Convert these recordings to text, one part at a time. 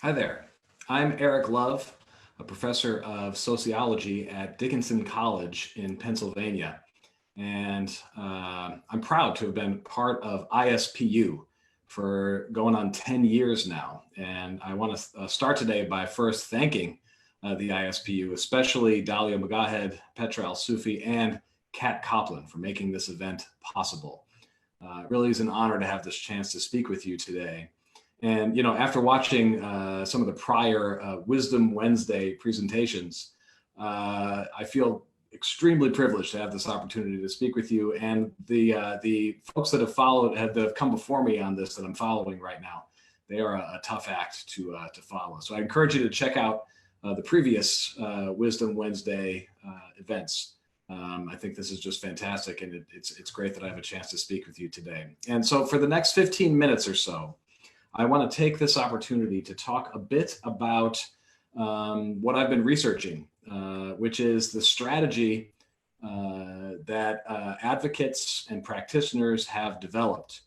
Hi there. I'm Erik Love, a professor of sociology at Dickinson College in Pennsylvania. And I'm proud to have been part of ISPU for going on 10 years now. And I want to start today by first thanking the ISPU, especially Dalia Magahed, Petra Al-Sufi, and Kat Copland for making this event possible. It really is an honor to have this chance to speak with you today. And, after watching some of the prior Wisdom Wednesday presentations, I feel extremely privileged to have this opportunity to speak with you. And the folks that have come before me on this that I'm following right now, they are a tough act to follow. So I encourage you to check out the previous Wisdom Wednesday events. I think this is just fantastic, and it's great that I have a chance to speak with you today. And so for the next 15 minutes or so, I want to take this opportunity to talk a bit about what I've been researching, which is the strategy that advocates and practitioners have developed,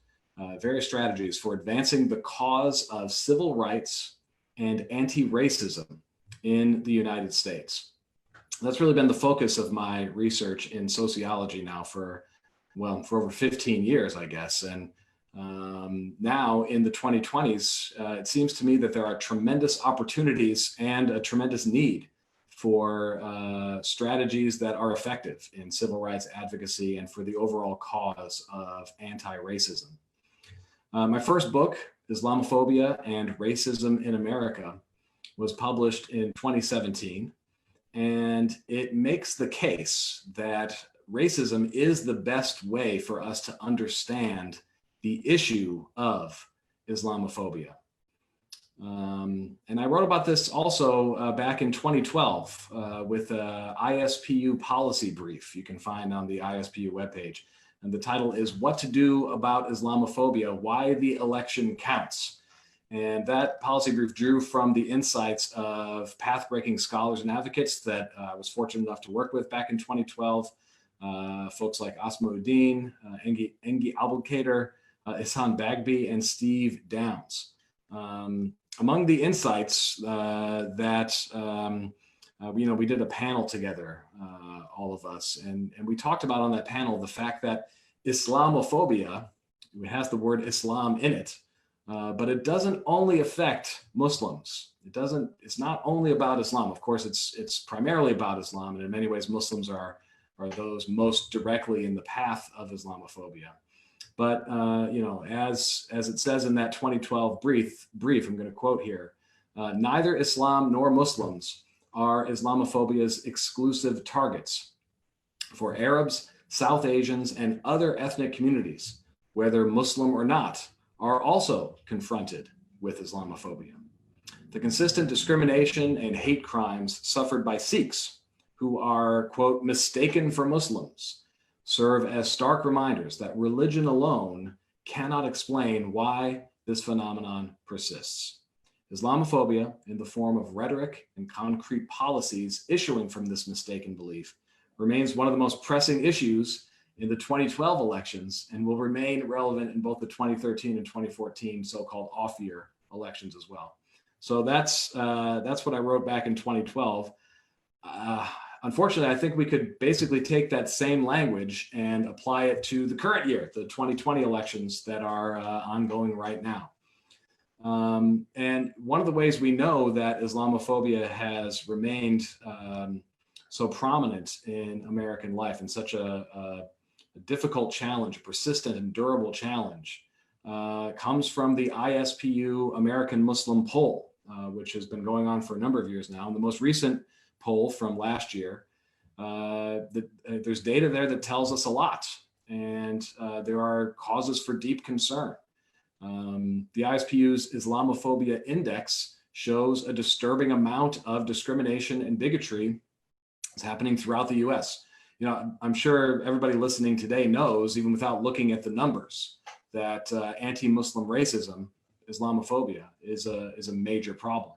various strategies for advancing the cause of civil rights and anti-racism in the United States. That's really been the focus of my research in sociology now for over 15 years, I guess. And now in the 2020s, it seems to me that there are tremendous opportunities and a tremendous need for strategies that are effective in civil rights advocacy and for the overall cause of anti-racism. My first book, Islamophobia and Racism in America, was published in 2017, and it makes the case that racism is the best way for us to understand the issue of Islamophobia. And I wrote about this also back in 2012 with an ISPU policy brief you can find on the ISPU webpage. And the title is What to Do About Islamophobia, Why the Election Counts. And that policy brief drew from the insights of path-breaking scholars and advocates that I was fortunate enough to work with back in 2012. Folks like Asmauddin, Engi Abdelkader, Ihsan Bagby, and Steve Downs. Among the insights we did a panel together, all of us, and we talked about on that panel the fact that Islamophobia, it has the word Islam in it, but it doesn't only affect Muslims. It's not only about Islam. Of course, it's primarily about Islam, and in many ways, Muslims are those most directly in the path of Islamophobia. But as it says in that 2012 brief, I'm going to quote here: neither Islam nor Muslims are Islamophobia's exclusive targets. For Arabs, South Asians, and other ethnic communities, whether Muslim or not, are also confronted with Islamophobia. The consistent discrimination and hate crimes suffered by Sikhs, who are, quote, mistaken for Muslims, serve as stark reminders that religion alone cannot explain why this phenomenon persists. Islamophobia, in the form of rhetoric and concrete policies issuing from this mistaken belief, remains one of the most pressing issues in the 2012 elections and will remain relevant in both the 2013 and 2014 so-called off-year elections as well. So that's what I wrote back in 2012. Unfortunately, I think we could basically take that same language and apply it to the current year, the 2020 elections that are ongoing right now. And one of the ways we know that Islamophobia has remained so prominent in American life and such a difficult challenge, a persistent and durable challenge, comes from the ISPU American Muslim poll, which has been going on for a number of years now. And the most recent poll from last year, there's data there that tells us a lot, and there are causes for deep concern. The ISPU's Islamophobia Index shows a disturbing amount of discrimination and bigotry is happening throughout the US. I'm sure everybody listening today knows, even without looking at the numbers, that anti-Muslim racism, Islamophobia, is a major problem.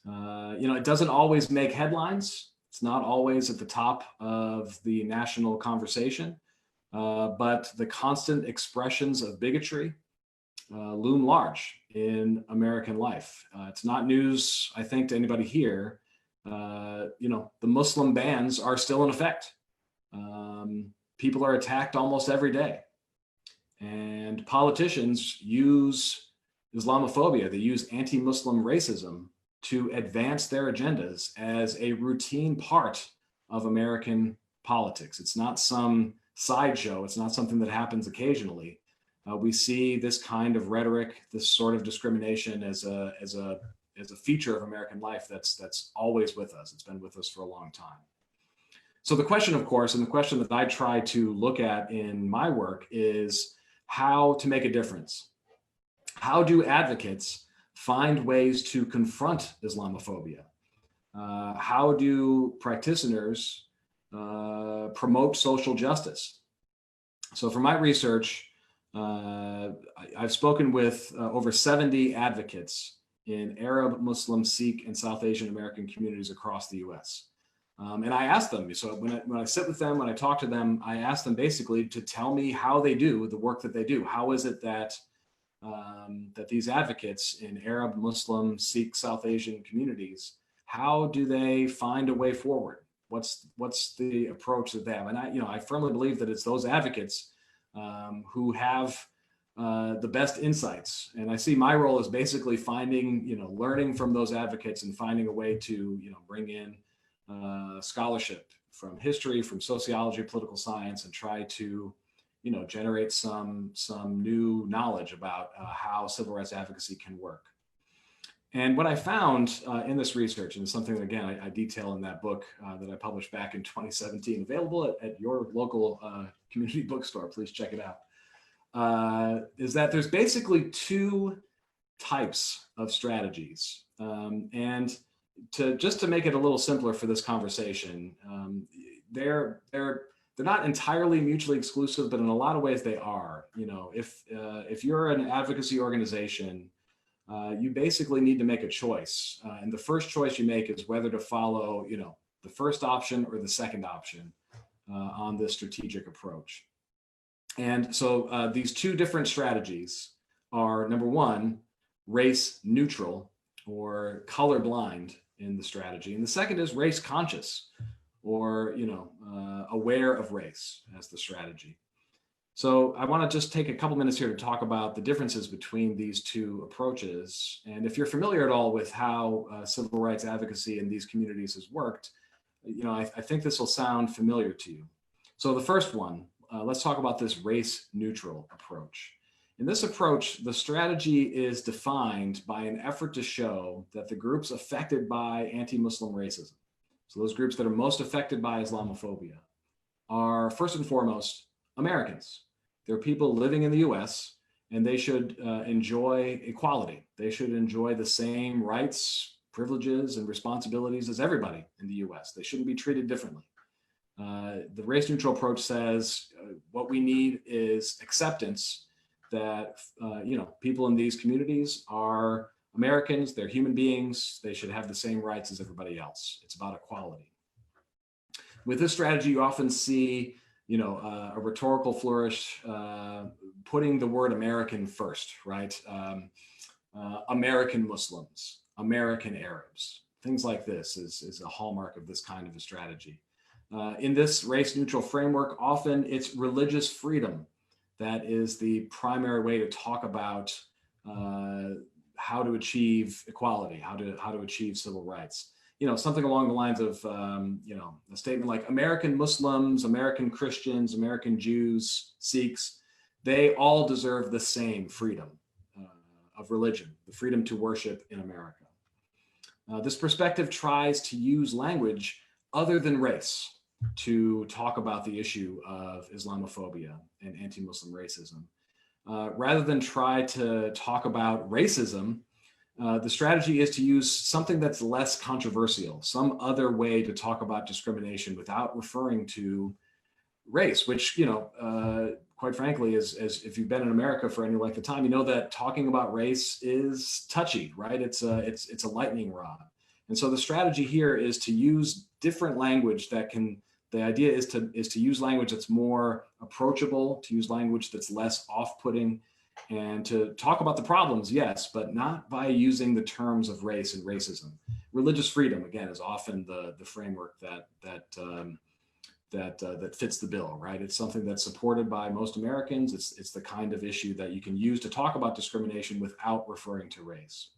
It doesn't always make headlines. It's not always at the top of the national conversation, but the constant expressions of bigotry loom large in American life. It's not news, I think, to anybody here. The Muslim bans are still in effect. People are attacked almost every day. And politicians use Islamophobia, they use anti-Muslim racism to advance their agendas as a routine part of American politics. It's not some sideshow. It's not something that happens occasionally. We see this kind of rhetoric, this sort of discrimination as a feature of American life that's always with us. It's been with us for a long time. So the question, of course, and the question that I try to look at in my work is how to make a difference. How do advocates find ways to confront Islamophobia? How do practitioners promote social justice? So for my research, I've spoken with over 70 advocates in Arab, Muslim, Sikh, and South Asian American communities across the US. And I asked them, so when I sit with them, when I talk to them, I ask them basically to tell me how they do the work that they do. How is it that these advocates in Arab, Muslim, Sikh, South Asian communities, how do they find a way forward? What's the approach that they have? And I firmly believe that it's those advocates who have the best insights. And I see my role as basically finding, learning from those advocates and finding a way to, bring in scholarship from history, from sociology, political science, and try to, generate some new knowledge about how civil rights advocacy can work. And what I found in this research, and something that, again, I detail in that book that I published back in 2017, available at your local community bookstore, please check it out, is that there's basically two types of strategies. And to make it a little simpler for this conversation, they're not entirely mutually exclusive, but in a lot of ways they are. If you're an advocacy organization, you basically need to make a choice. And the first choice you make is whether to follow, the first option or the second option on this strategic approach. And so these two different strategies are, number one, race neutral or colorblind in the strategy. And the second is race conscious or, aware of race as the strategy. So I want to just take a couple minutes here to talk about the differences between these two approaches. And if you're familiar at all with how civil rights advocacy in these communities has worked, I think this will sound familiar to you. So the first one, let's talk about this race neutral approach. In this approach, the strategy is defined by an effort to show that the groups affected by anti-Muslim racism, so those groups that are most affected by Islamophobia, are first and foremost Americans. They're people living in the US, and they should enjoy equality. They should enjoy the same rights, privileges, and responsibilities as everybody in the US. They shouldn't be treated differently. The race neutral approach says what we need is acceptance that people in these communities are Americans, they're human beings, they should have the same rights as everybody else. It's about equality. With this strategy, you often see a rhetorical flourish, putting the word American first, right? American Muslims, American Arabs, things like this is a hallmark of this kind of a strategy. In this race neutral framework, often it's religious freedom that is the primary way to talk about how to achieve equality, how to achieve civil rights. Something along the lines of, a statement like American Muslims, American Christians, American Jews, Sikhs, they all deserve the same freedom of religion, the freedom to worship in America. This perspective tries to use language other than race to talk about the issue of Islamophobia and anti-Muslim racism. Rather than try to talk about racism, the strategy is to use something that's less controversial, some other way to talk about discrimination without referring to race, which, quite frankly, is if you've been in America for any length of time, you know that talking about race is touchy, right? It's a lightning rod. And so the strategy here is to use different language the idea is to use language that's more approachable, to use language that's less off-putting, and to talk about the problems, yes, but not by using the terms of race and racism. Religious freedom, again, is often the framework that fits the bill, right? It's something that's supported by most Americans. It's the kind of issue that you can use to talk about discrimination without referring to race.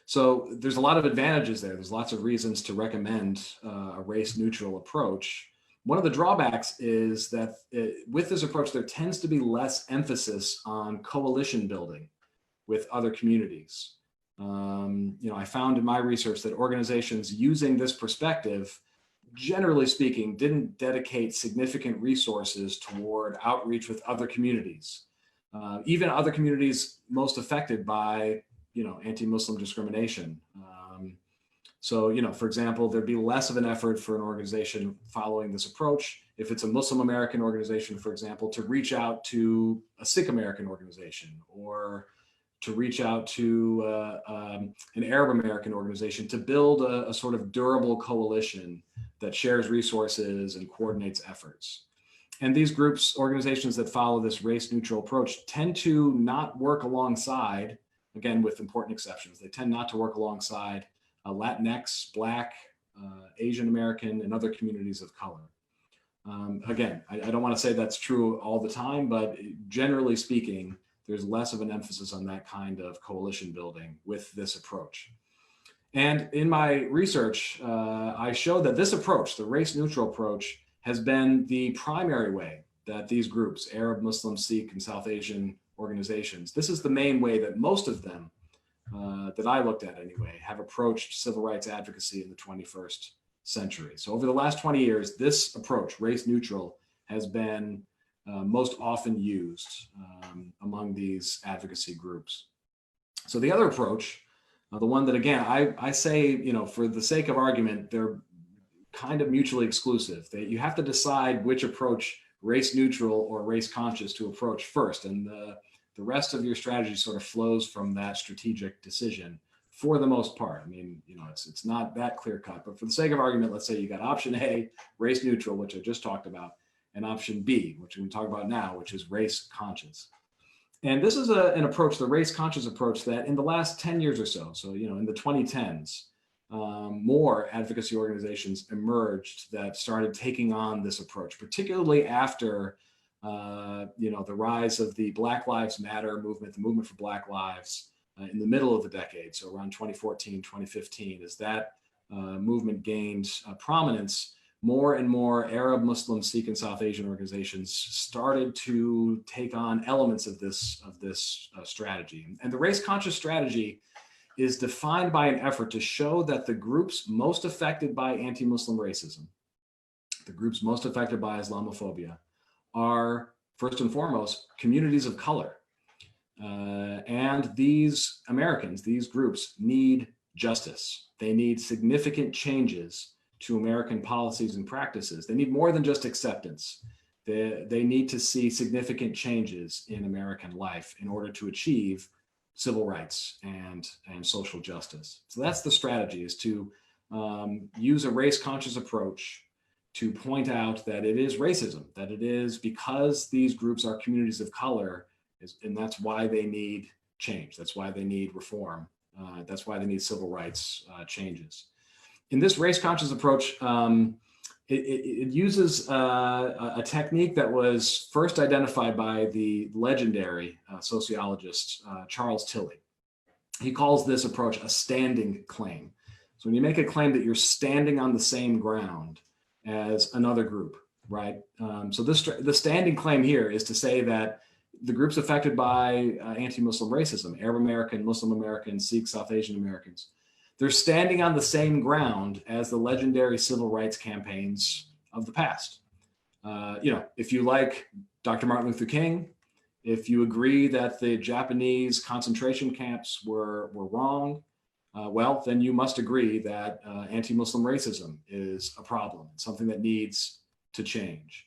So there's a lot of advantages there. There's lots of reasons to recommend a race-neutral approach. One of the drawbacks is that with this approach, there tends to be less emphasis on coalition building with other communities. I found in my research that organizations using this perspective, generally speaking, didn't dedicate significant resources toward outreach with other communities, even other communities most affected by anti-Muslim discrimination. So, for example, there'd be less of an effort for an organization following this approach, if it's a Muslim American organization, for example, to reach out to a Sikh American organization, or to reach out to an Arab American organization to build a sort of durable coalition that shares resources and coordinates efforts. And these groups, organizations that follow this race-neutral approach, tend to not work alongside, again, with important exceptions, they tend not to work alongside Latinx, Black, Asian American, and other communities of color. Again, I don't want to say that's true all the time, but generally speaking, there's less of an emphasis on that kind of coalition building with this approach. And in my research, I showed that this approach, the race-neutral approach, has been the primary way that these groups, Arab, Muslim, Sikh, and South Asian organizations, this is the main way that most of them, that I looked at anyway, have approached civil rights advocacy in the 21st century. So over the last 20 years, this approach, race-neutral, has been most often used among these advocacy groups. So the other approach, the one that, again, I say, for the sake of argument, they're kind of mutually exclusive. You have to decide which approach, race-neutral or race-conscious, to approach first. And the rest of your strategy sort of flows from that strategic decision for the most part. I mean, it's not that clear-cut, but for the sake of argument, let's say you got option A, race-neutral, which I just talked about, and option B, which we can talk about now, which is race-conscious. And this is an approach, the race-conscious approach, that in the last 10 years or so, in the 2010s, more advocacy organizations emerged that started taking on this approach, particularly after the rise of the Black Lives Matter movement, the movement for Black Lives, in the middle of the decade, so around 2014, 2015, as that movement gained prominence, more and more Arab, Muslim, Sikh, and South Asian organizations started to take on elements of this strategy. And the race-conscious strategy is defined by an effort to show that the groups most affected by anti-Muslim racism, the groups most affected by Islamophobia, are first and foremost communities of color. And these Americans, these groups, need justice. They need significant changes to American policies and practices. They need more than just acceptance. They need to see significant changes in American life in order to achieve civil rights and social justice. So that's the strategy, is to use a race-conscious approach to point out that it is racism, that it is because these groups are communities of color, and that's why they need change. That's why they need reform. That's why they need civil rights changes. In this race-conscious approach, it uses a technique that was first identified by the legendary sociologist Charles Tilly. He calls this approach a standing claim. So when you make a claim that you're standing on the same ground as another group, right? So the standing claim here is to say that the groups affected by anti-Muslim racism, Arab American, Muslim American, Sikh, South Asian Americans, they're standing on the same ground as the legendary civil rights campaigns of the past. If you like Dr. Martin Luther King, if you agree that the Japanese concentration camps were wrong, well, then you must agree that anti-Muslim racism is a problem, something that needs to change.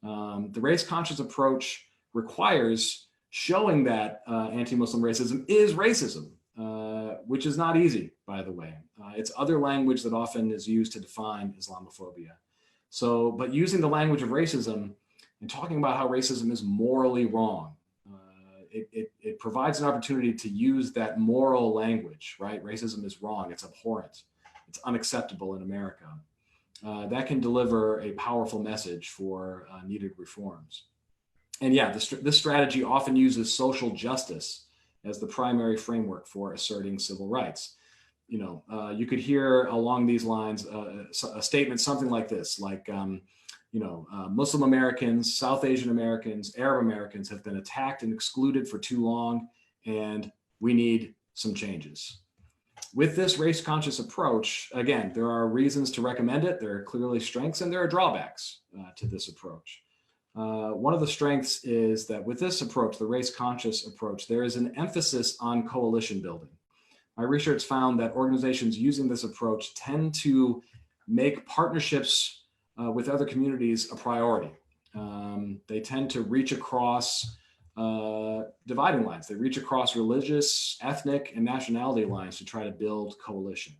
The race-conscious approach requires showing that anti-Muslim racism is racism, which is not easy, by the way. It's other language that often is used to define Islamophobia. So, but using the language of racism and talking about how racism is morally wrong, it provides an opportunity to use that moral language, right? Racism is wrong, it's abhorrent, it's unacceptable in America. That can deliver a powerful message for needed reforms. And yeah, this strategy often uses social justice as the primary framework for asserting civil rights. You could hear along these lines a statement something like this, like, Muslim Americans, South Asian Americans, Arab Americans have been attacked and excluded for too long, and we need some changes. With this race-conscious approach, again, there are reasons to recommend it. There are clearly strengths and there are drawbacks to this approach. One of the strengths is that with this approach, the race-conscious approach, there is an emphasis on coalition building. My research found that organizations using this approach tend to make partnerships with other communities a priority. They tend to reach across dividing lines. They reach across religious, ethnic, and nationality lines to try to build coalition.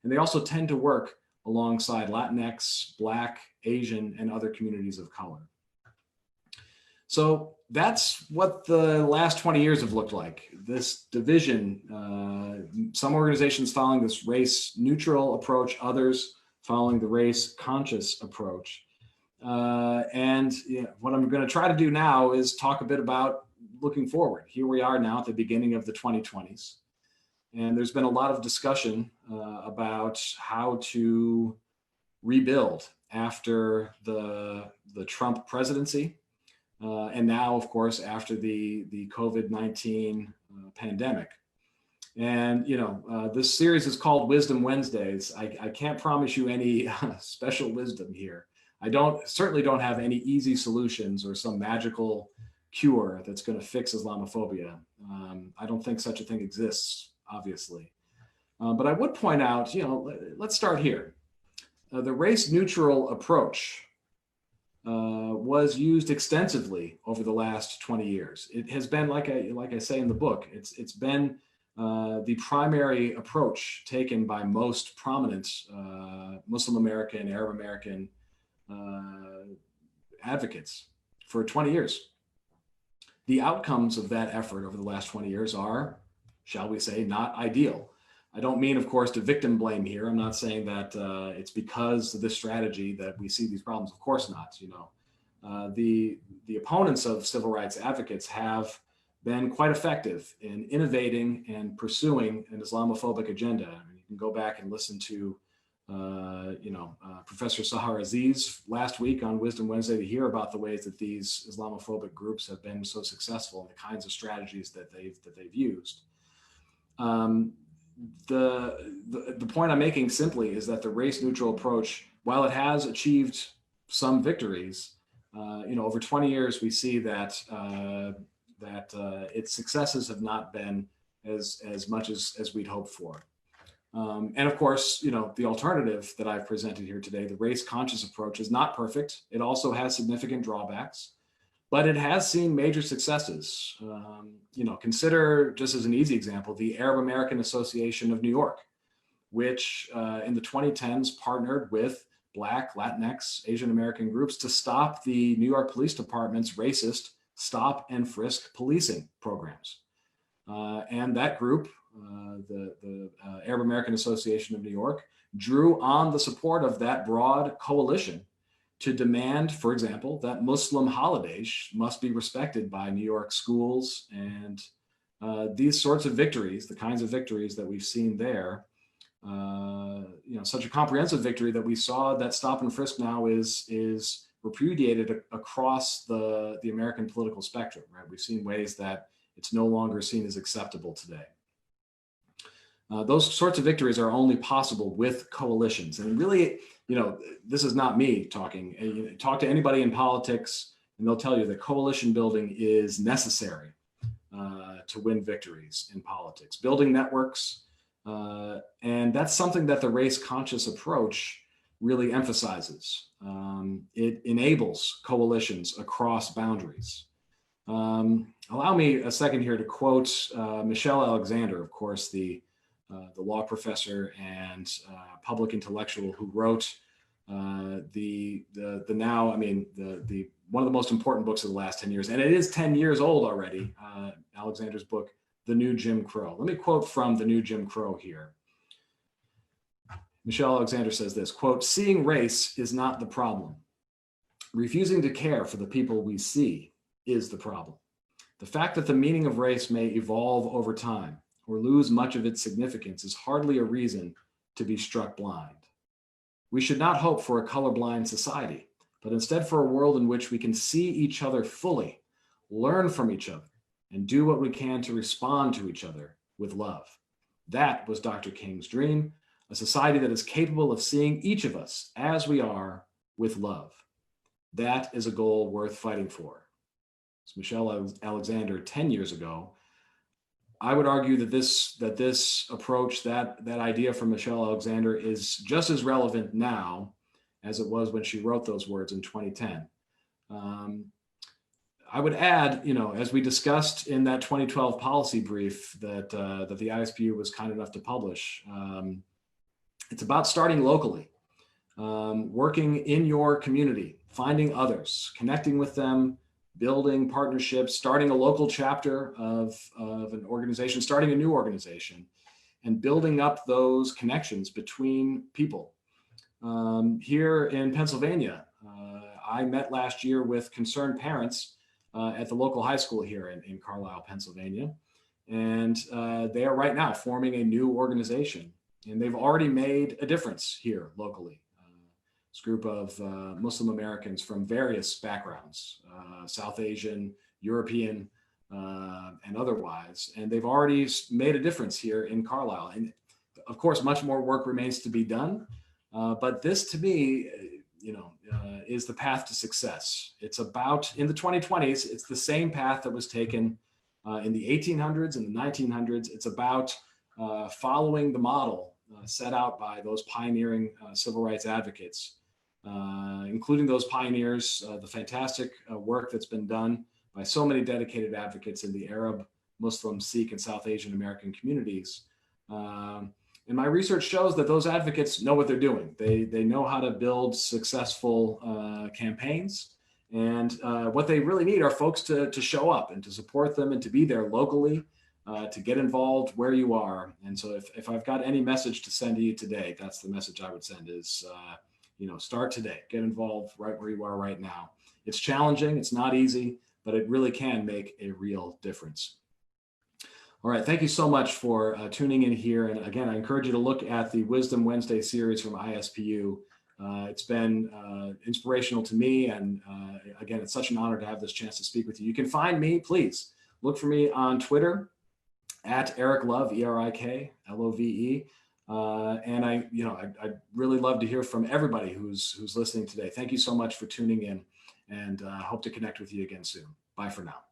And they also tend to work alongside Latinx, Black, Asian, and other communities of color. So that's what the last 20 years have looked like. This division, some organizations following this race neutral approach, others following the race conscious approach. What I'm going to try to do now is talk a bit about looking forward. Here we are now at the beginning of the 2020s. And there's been a lot of discussion about how to rebuild after the Trump presidency. And now, of course, after the COVID-19 pandemic. And, this series is called Wisdom Wednesdays. I can't promise you any special wisdom here. I certainly don't have any easy solutions or some magical cure that's going to fix Islamophobia. I don't think such a thing exists, obviously. But I would point out, let's start here. The race neutral approach was used extensively over the last 20 years. It has been, like I say in the book, it's been the primary approach taken by most prominent Muslim American, Arab American advocates for 20 years. The outcomes of that effort over the last 20 years are, shall we say, not ideal. I don't mean, of course, to victim blame here. I'm not saying that it's because of this strategy that we see these problems. Of course not. The opponents of civil rights advocates have been quite effective in innovating and pursuing an Islamophobic agenda. I mean, you can go back and listen to, Professor Sahar Aziz last week on Wisdom Wednesday to hear about the ways that these Islamophobic groups have been so successful and the kinds of strategies that they've used. The point I'm making simply is that the race neutral approach, while it has achieved some victories, over 20 years, we see that its successes have not been as much as we'd hoped for. And of course, the alternative that I've presented here today, the race conscious approach, is not perfect. It also has significant drawbacks, but it has seen major successes. Consider, just as an easy example, the Arab American Association of New York, which in the 2010s partnered with Black, Latinx, Asian American groups to stop the New York Police Department's racist stop and frisk policing programs. And that group, the Arab American Association of New York, drew on the support of that broad coalition to demand, for example, that Muslim holidays must be respected by New York schools. And these sorts of victories, the kinds of victories that we've seen there, such a comprehensive victory that we saw that stop and frisk now is repudiated across the American political spectrum, right? We've seen ways that it's no longer seen as acceptable today. Those sorts of victories are only possible with coalitions. And really, this is not me talking. Talk to anybody in politics and they'll tell you that coalition building is necessary to win victories in politics. Building networks, and that's something that the race-conscious approach really emphasizes. It enables coalitions across boundaries. Allow me a second here to quote Michelle Alexander, of course, the law professor and public intellectual who wrote the one of the most important books of the last 10 years. And it is 10 years old already, Alexander's book, The New Jim Crow. Let me quote from The New Jim Crow here. Michelle Alexander says this, quote, "Seeing race is not the problem. Refusing to care for the people we see is the problem. The fact that the meaning of race may evolve over time or lose much of its significance is hardly a reason to be struck blind. We should not hope for a colorblind society, but instead for a world in which we can see each other fully, learn from each other, and do what we can to respond to each other with love. That was Dr. King's dream, a society that is capable of seeing each of us as we are with love. That is a goal worth fighting for." It's Michelle Alexander 10 years ago. I would argue that this approach, that idea from Michelle Alexander is just as relevant now as it was when she wrote those words in 2010. I would add, as we discussed in that 2012 policy brief that the ISPU was kind enough to publish, it's about starting locally, working in your community, finding others, connecting with them, building partnerships, starting a local chapter of an organization, starting a new organization, and building up those connections between people. Here in Pennsylvania, I met last year with concerned parents at the local high school here in Carlisle, Pennsylvania. And they are right now forming a new organization. And they've already made a difference here locally. This group of Muslim Americans from various backgrounds, South Asian, European, and otherwise. And they've already made a difference here in Carlisle. And of course, much more work remains to be done. But this, to me, is the path to success. It's about, in the 2020s, it's the same path that was taken in the 1800s and the 1900s. It's about following the model set out by those pioneering civil rights advocates, including those pioneers, the fantastic work that's been done by so many dedicated advocates in the Arab, Muslim, Sikh, and South Asian American communities. And my research shows that those advocates know what they're doing. They know how to build successful campaigns. And what they really need are folks to show up and to support them and to be there locally, to get involved where you are. And so if I've got any message to send to you today, that's the message I would send is, start today, get involved right where you are right now. It's challenging, it's not easy, but it really can make a real difference. All right, thank you so much for tuning in here. And again, I encourage you to look at the Wisdom Wednesday series from ISPU. It's been inspirational to me. And again, it's such an honor to have this chance to speak with you. You can find me, please look for me on Twitter at Erik Love, ERIKLOVE. And I'd really love to hear from everybody who's listening today. Thank you so much for tuning in, and hope to connect with you again soon. Bye for now.